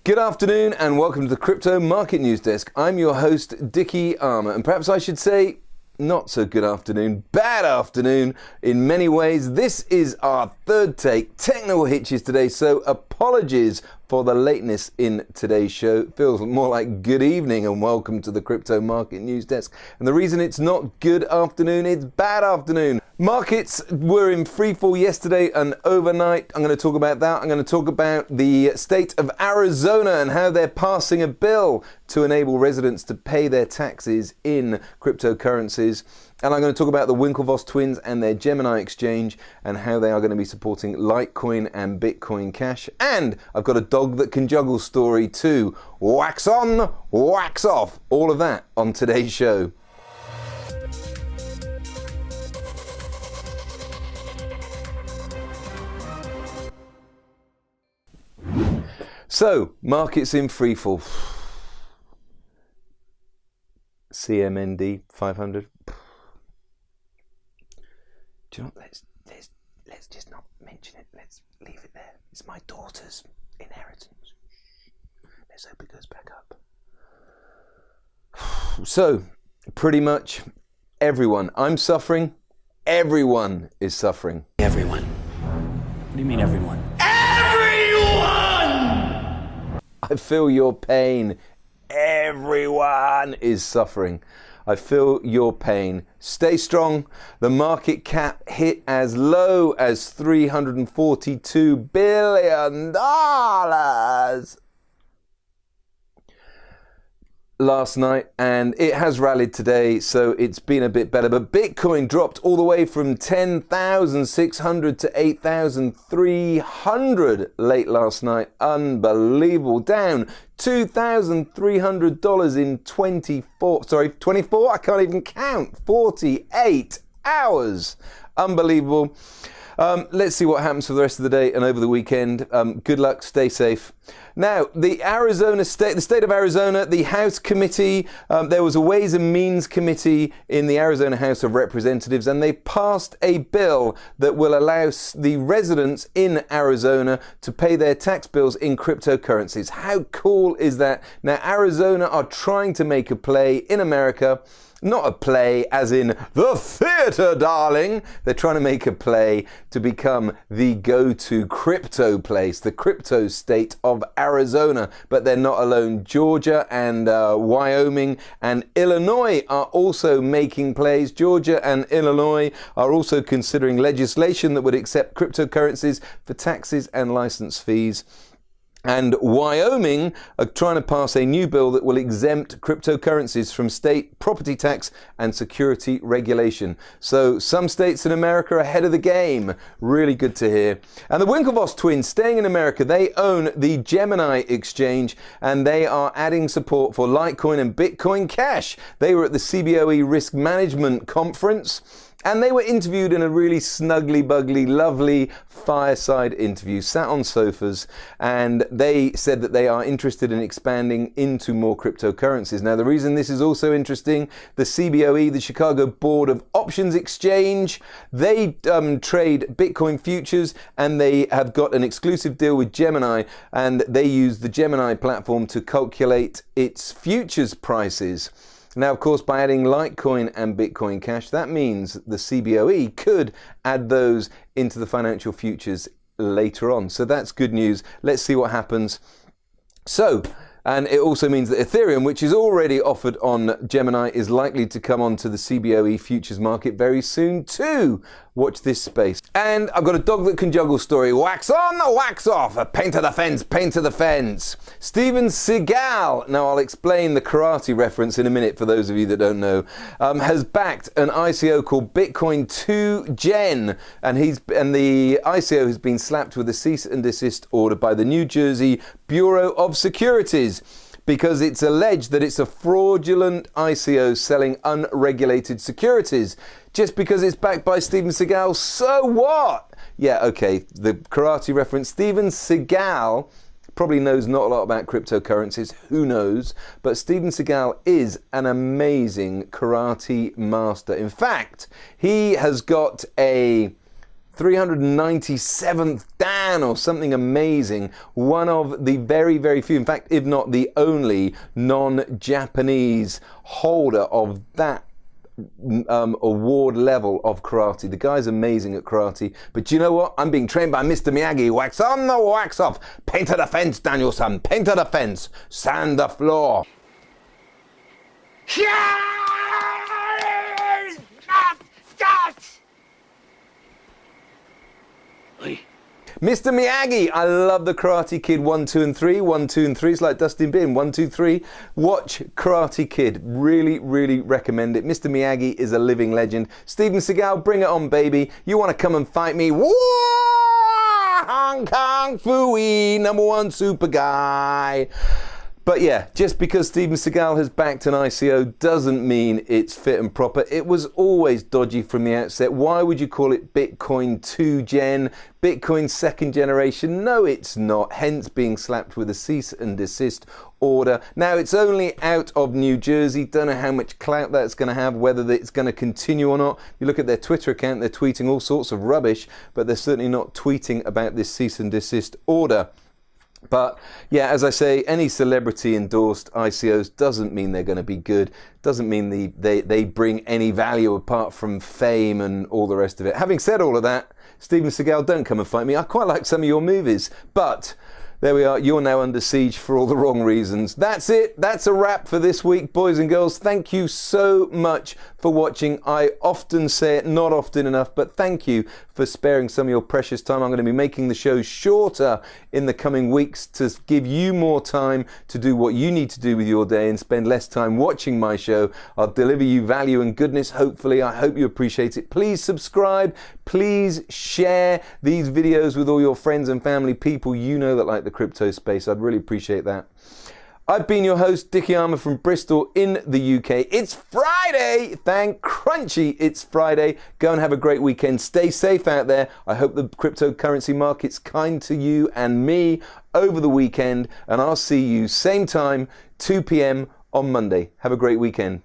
Good afternoon and welcome to the Crypto Market News Desk. I'm your host, Dickie Armour, and perhaps I should say not so good afternoon, bad afternoon in many ways. This is our third take, technical hitches today, so apologies for the lateness in today's show. It feels more like good evening and welcome to the Crypto Market News Desk. And the reason it's not good afternoon, it's bad afternoon. Markets were in freefall yesterday and overnight. I'm going to talk about that. I'm going to talk about the state of Arizona and how they're passing a bill to enable residents to pay their taxes in cryptocurrencies. And I'm going to talk about the Winklevoss twins and their Gemini exchange and how they are going to be supporting Litecoin and Bitcoin Cash. And I've got a dog that can juggle story too. Wax on, wax off. All of that on today's show. So, markets in freefall. C.M.N.D. 500. Do you know what? Let's just not mention it. Let's leave it there. It's my daughter's inheritance. Let's hope it goes back up. So, pretty much everyone. I'm suffering. Everyone is suffering. Everyone. What do you mean everyone? I feel your pain. Everyone is suffering. I feel your pain. Stay strong. The market cap hit as low as $342 billion last night, and it has rallied today, so it's been a bit better. But Bitcoin dropped all the way from 10,600 to 8,300 late last night. Unbelievable. Down $2,300 in 24, I can't even count, 48 hours. Unbelievable. Let's see what happens for the rest of the day and over the weekend. Good luck, stay safe. Now, the state of Arizona, the House Committee, there was a Ways and Means Committee in the Arizona House of Representatives, and they passed a bill that will allow the residents in Arizona to pay their tax bills in cryptocurrencies. How cool is that? Now, Arizona are trying to make a play in America. Not a play as in the theater, darling. They're trying to make a play to become the go-to crypto place, the crypto state of Arizona. But they're not alone. Georgia and Wyoming and Illinois are also making plays. Georgia and Illinois are also considering legislation that would accept cryptocurrencies for taxes and license fees. And Wyoming are trying to pass a new bill that will exempt cryptocurrencies from state property tax and security regulation. So some states in America are ahead of the game. Really good to hear. And the Winklevoss twins, staying in America, they own the Gemini exchange, and they are adding support for Litecoin and Bitcoin Cash. They were at the CBOE Risk Management Conference, and they were interviewed in a really snuggly, bugly, lovely fireside interview, sat on sofas, and they said that they are interested in expanding into more cryptocurrencies. Now, the reason this is also interesting, the CBOE, the Chicago Board of Options Exchange, they trade Bitcoin futures, and they have got an exclusive deal with Gemini, and they use the Gemini platform to calculate its futures prices. Now, of course, by adding Litecoin and Bitcoin Cash, that means the CBOE could add those into the financial futures later on. So that's good news. Let's see what happens. So, and it also means that Ethereum, which is already offered on Gemini, is likely to come onto the CBOE futures market very soon too. Watch this space. And I've got a dog that can juggle story. Wax on, wax off. A paint to the fence, paint to the fence. Steven Seagal, now I'll explain the karate reference in a minute for those of you that don't know, has backed an ICO called Bitcoin 2 Gen. And the ICO has been slapped with a cease and desist order by the New Jersey Bureau of Securities, because it's alleged that it's a fraudulent ICO selling unregulated securities. Just because it's backed by Steven Seagal, so what? Yeah, okay, the karate reference. Steven Seagal probably knows not a lot about cryptocurrencies, who knows, but Steven Seagal is an amazing karate master. In fact, he has got a 397th Dan or something amazing. One of the very, very few, in fact, if not the only non-Japanese holder of that award level of karate. The guy's amazing at karate, but do you know what? I'm being trained by Mr. Miyagi. Wax on the wax off. Paint the fence, Daniel-san. Paint the fence. Sand the floor. Mr. Miyagi, I love the Karate Kid 1, 2 and 3. 1, 2 and 3 is like Dustin Bin. 1, 2, 3. Watch Karate Kid. Really, really recommend it. Mr. Miyagi is a living legend. Steven Seagal, bring it on, baby. You want to come and fight me? Woo! Hong Kong Fooey, #1 super guy. But yeah, just because Steven Seagal has backed an ICO doesn't mean it's fit and proper. It was always dodgy from the outset. Why would you call it Bitcoin 2 gen, Bitcoin 2nd generation? No, it's not. Hence being slapped with a cease and desist order. Now, it's only out of New Jersey. Don't know how much clout that's going to have, whether it's going to continue or not. You look at their Twitter account, they're tweeting all sorts of rubbish, but they're certainly not tweeting about this cease and desist order. But yeah, as I say, any celebrity endorsed ICOs doesn't mean they're going to be good, doesn't mean they bring any value apart from fame and all the rest of it. Having said all of that, Steven Seagal, don't come and fight me. I quite like some of your movies, but there we are. You're now under siege for all the wrong reasons. That's it. That's a wrap for this week, boys and girls. Thank you so much for watching. I often say it, not often enough, but thank you for sparing some of your precious time. I'm going to be making the show shorter in the coming weeks to give you more time to do what you need to do with your day and spend less time watching my show. I'll deliver you value and goodness, hopefully. I hope you appreciate it. Please subscribe. Please share these videos with all your friends and family, people you know that like the crypto space. I'd really appreciate that. I've been your host, Dickie Armour from Bristol in the UK. It's Friday! Thank crunchy it's Friday. Go and have a great weekend. Stay safe out there. I hope the cryptocurrency market's kind to you and me over the weekend. And I'll see you same time, 2 p.m. on Monday. Have a great weekend.